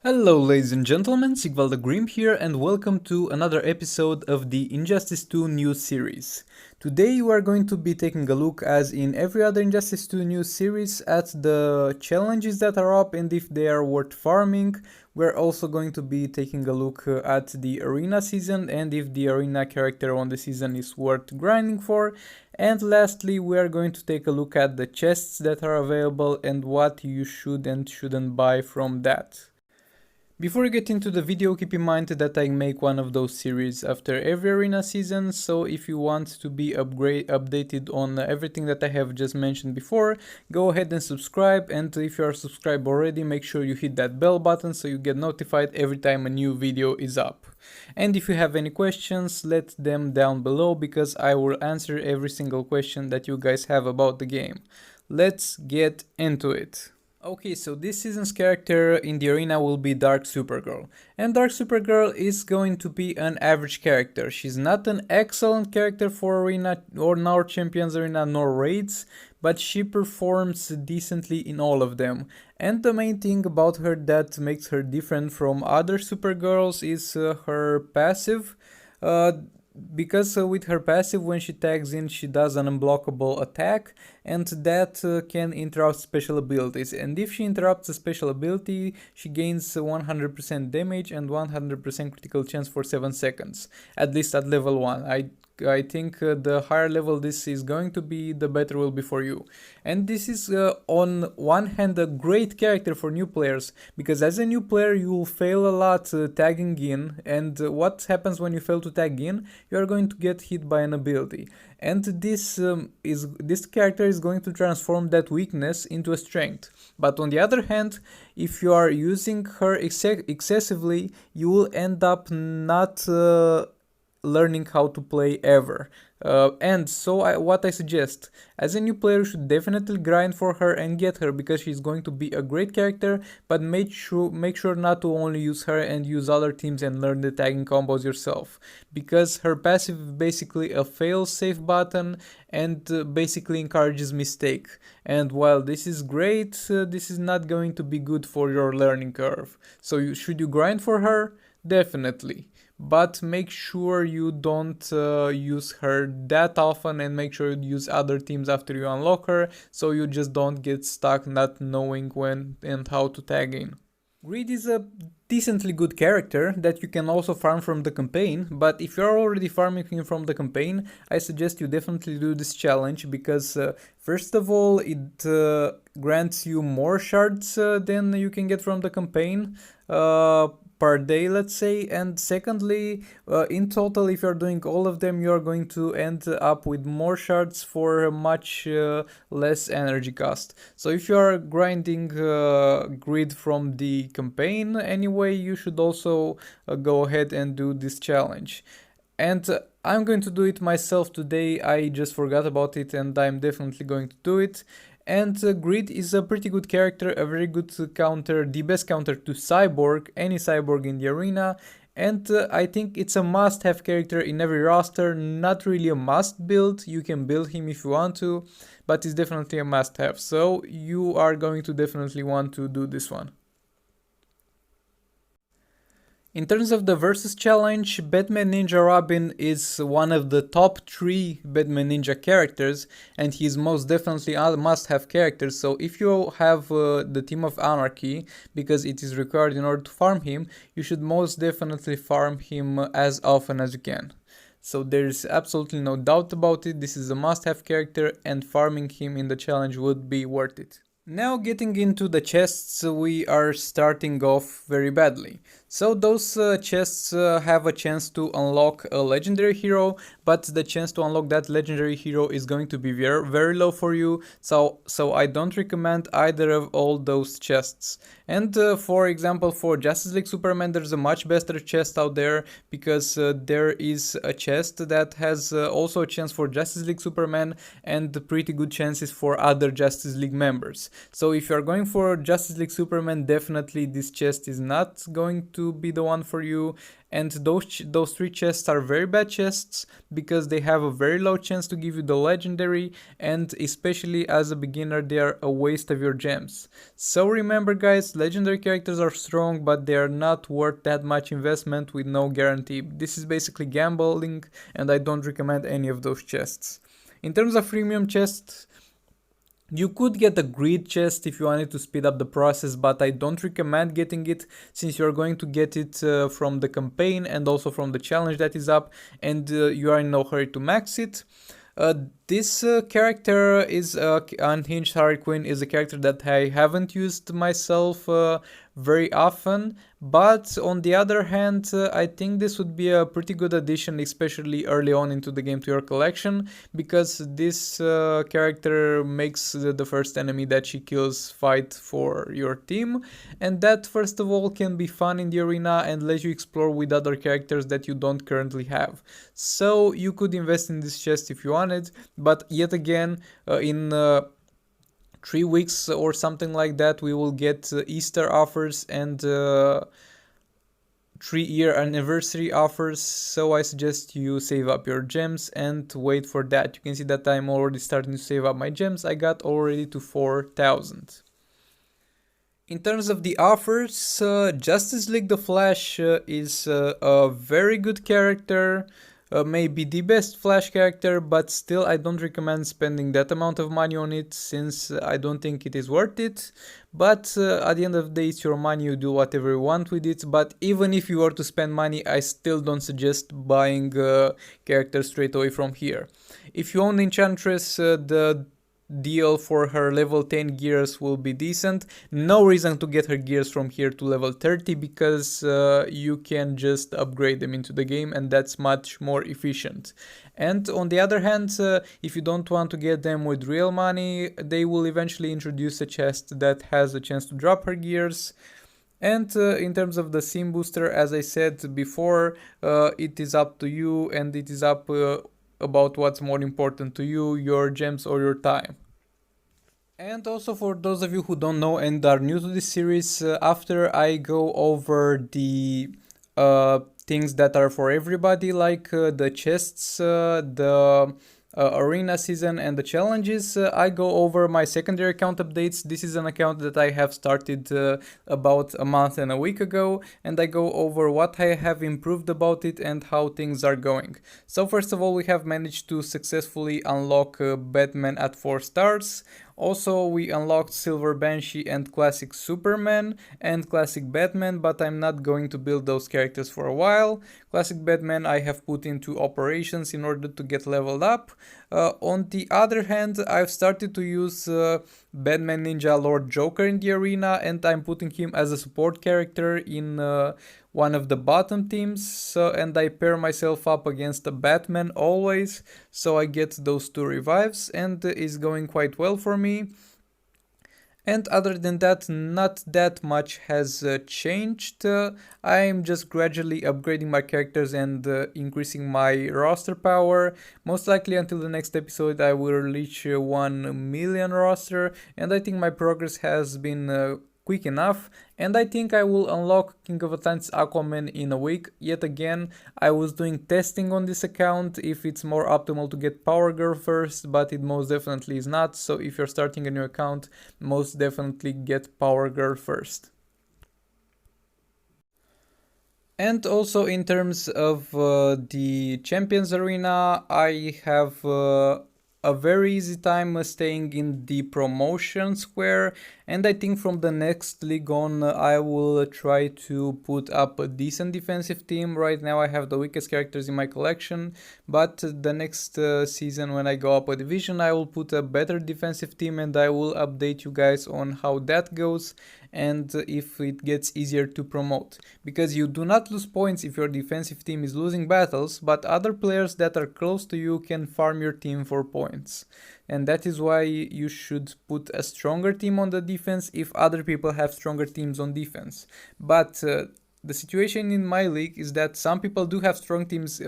Hello ladies and gentlemen, Sigvalda Grim here and welcome to another episode of the Injustice 2 news series. Today we are going to be taking a look, as in every other Injustice 2 news series, at the challenges that are up and if they are worth farming. We're also going to be taking a look at the arena season and if the arena character on the season is worth grinding for. And lastly, we are going to take a look at the chests that are available and what you should and shouldn't buy from that. Before we get into the video, keep in mind that I make one of those series after every arena season, so if you want to be updated on everything that I have just mentioned before, go ahead and subscribe, and if you are subscribed already, make sure you hit that bell button so you get notified every time a new video is up. And if you have any questions, let them down below because I will answer every single question that you guys have about the game. Let's get into it. Okay, so this season's character in the arena will be Dark Supergirl. And Dark Supergirl is going to be an average character. She's not an excellent character for arena or nor Champions Arena nor raids, but she performs decently in all of them. And the main thing about her that makes her different from other Supergirls is her passive. Because with her passive, when she tags in, she does an unblockable attack, and that can interrupt special abilities. And if she interrupts a special ability, she gains 100% damage and 100% critical chance for 7 seconds, at least at level 1. I think the higher level this is going to be, the better will be for you. And this is on one hand a great character for new players, because as a new player you will fail a lot tagging in, and what happens when you fail to tag in? You are going to get hit by an ability. And this character is going to transform that weakness into a strength. But on the other hand, if you are using her excessively, you will end up not learning how to play ever. And so what I suggest, as a new player, you should definitely grind for her and get her, because she's going to be a great character, but make sure not to only use her and use other teams and learn the tagging combos yourself, because her passive is basically a fail-safe button and basically encourages mistake. And while this is great, this is not going to be good for your learning curve. So should you grind for her? Definitely. But make sure you don't use her that often, and make sure you use other teams after you unlock her, so you just don't get stuck not knowing when and how to tag in. Greed is a decently good character that you can also farm from the campaign, but if you're already farming him from the campaign, I suggest you definitely do this challenge, because first of all, it grants you more shards than you can get from the campaign per day, let's say, and secondly, in total, if you're doing all of them, you're going to end up with more shards for much less energy cost. So if you are grinding grid from the campaign anyway, you should also go ahead and do this challenge. And I'm going to do it myself today. I just forgot about it and I'm definitely going to do it. And Grid is a pretty good character, a very good counter, the best counter to Cyborg, any Cyborg in the arena. And I think it's a must-have character in every roster, not really a must build. You can build him if you want to, but it's definitely a must-have. So you are going to definitely want to do this one. In terms of the versus challenge, Batman Ninja Robin is one of the top 3 Batman Ninja characters, and he's most definitely a must-have character. So if you have the Team of Anarchy, because it is required in order to farm him, you should most definitely farm him as often as you can. So there's absolutely no doubt about it, this is a must-have character, and farming him in the challenge would be worth it. Now getting into the chests, we are starting off very badly. So those chests have a chance to unlock a legendary hero, but the chance to unlock that legendary hero is going to be very, very low for you, so I don't recommend either of all those chests. And for example, for Justice League Superman, there's a much better chest out there, because there is a chest that has also a chance for Justice League Superman and pretty good chances for other Justice League members. chests. So if you're going for Justice League Superman, definitely this chest is not going to be the one for you. And those three chests are very bad chests because they have a very low chance to give you the legendary, and especially as a beginner they are a waste of your gems. So remember guys, legendary characters are strong, but they are not worth that much investment with no guarantee. This is basically gambling, and I don't recommend any of those chests. In terms of premium chests, you could get a greed chest if you wanted to speed up the process, but I don't recommend getting it since you're going to get it from the campaign and also from the challenge that is up, and you are in no hurry to max it. This character is Unhinged Harley Quinn is a character that I haven't used myself very often, but on the other hand, I think this would be a pretty good addition, especially early on into the game, to your collection, because this character makes the first enemy that she kills fight for your team, and that first of all can be fun in the arena and let you explore with other characters that you don't currently have. So you could invest in this chest if you wanted, but yet again, in 3 weeks or something like that, we will get Easter offers and 3-year anniversary offers, so I suggest you save up your gems and wait for that. You can see that I'm already starting to save up my gems. I got already to 4,000. In terms of the offers, Justice League The Flash is a very good character. Maybe the best Flash character, but still I don't recommend spending that amount of money on it since I don't think it is worth it. But at the end of the day, it's your money, you do whatever you want with it. But even if you were to spend money, I still don't suggest buying characters straight away from here. If you own Enchantress, the deal for her level 10 gears will be decent. No reason to get her gears from here to level 30 because you can just upgrade them into the game, and that's much more efficient. And on the other hand, if you don't want to get them with real money, they will eventually introduce a chest that has a chance to drop her gears. And in terms of the sim booster, as I said before, it is up to you, and it is up about what's more important to you, your gems or your time. And also for those of you who don't know and are new to this series, after I go over the things that are for everybody, like the chests, the arena season and the challenges, I go over my secondary account updates. This is an account that I have started about a month and a week ago, and I go over what I have improved about it and how things are going. So first of all, we have managed to successfully unlock Batman at 4 stars. Also, we unlocked Silver Banshee and Classic Superman and Classic Batman, but I'm not going to build those characters for a while. Classic Batman I have put into operations in order to get leveled up. On the other hand, I've started to use Batman Ninja Lord Joker in the arena, and I'm putting him as a support character in one of the bottom teams, and I pair myself up against the Batman always, so I get those 2 revives, and it's going quite well for me. And other than that, not that much has changed. I'm just gradually upgrading my characters and increasing my roster power. Most likely until the next episode I will reach 1 million roster, and I think my progress has been quick enough, and I think I will unlock King of Atlantis Aquaman in a week. Yet again, I was doing testing on this account if it's more optimal to get Power Girl first, but it most definitely is not. So if you're starting a new account, most definitely get Power Girl first. And also in terms of the Champions Arena, I have a very easy time staying in the promotion square, and I think from the next league on I will try to put up a decent defensive team. Right now I have the weakest characters in my collection, but the next season when I go up a division I will put a better defensive team, and I will update you guys on how that goes and if it gets easier to promote, because you do not lose points if your defensive team is losing battles, but other players that are close to you can farm your team for points, and that is why you should put a stronger team on the defense if other people have stronger teams on defense. But the situation in my league is that some people do have strong teams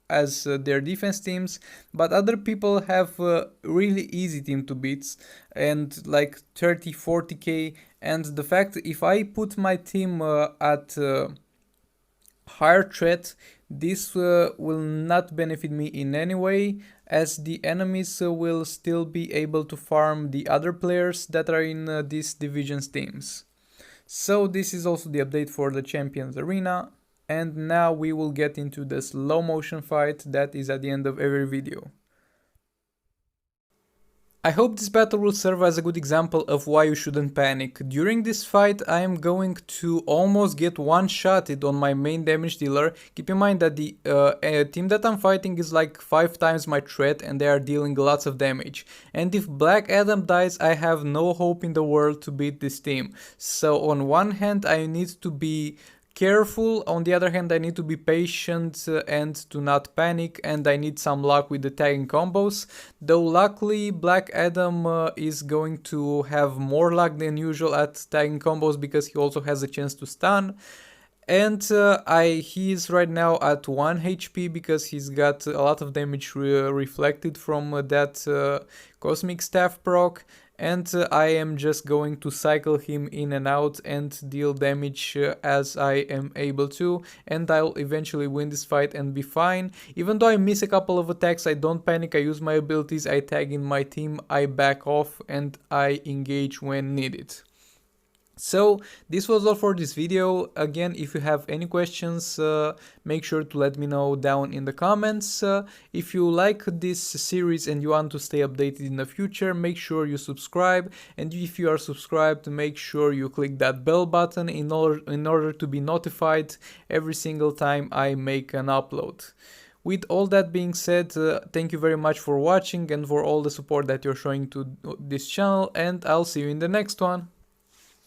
as their defense teams, but other people have really easy team to beat and like 30-40k. And the fact if I put my team at higher threat, this will not benefit me in any way, as the enemies will still be able to farm the other players that are in this division's teams. So this is also the update for the Champions Arena, and now we will get into the slow motion fight that is at the end of every video. I hope this battle will serve as a good example of why you shouldn't panic. During this fight I am going to almost get one-shotted on my main damage dealer. Keep in mind that the team that I'm fighting is like 5 times my threat and they are dealing lots of damage. And if Black Adam dies, I have no hope in the world to beat this team. So on one hand I need to be careful, on the other hand I need to be patient and to not panic, and I need some luck with the tagging combos, though luckily Black Adam is going to have more luck than usual at tagging combos because he also has a chance to stun. And he is right now at 1 HP because he's got a lot of damage reflected from that Cosmic Staff proc. And I am just going to cycle him in and out and deal damage as I am able to, and I'll eventually win this fight and be fine. Even though I miss a couple of attacks, I don't panic, I use my abilities, I tag in my team, I back off, and I engage when needed. So this was all for this video. Again, if you have any questions, make sure to let me know down in the comments. If you like this series and you want to stay updated in the future, make sure you subscribe, and if you are subscribed, make sure you click that bell button in order to be notified every single time I make an upload. With all that being said, thank you very much for watching and for all the support that you're showing to this channel, and I'll see you in the next one.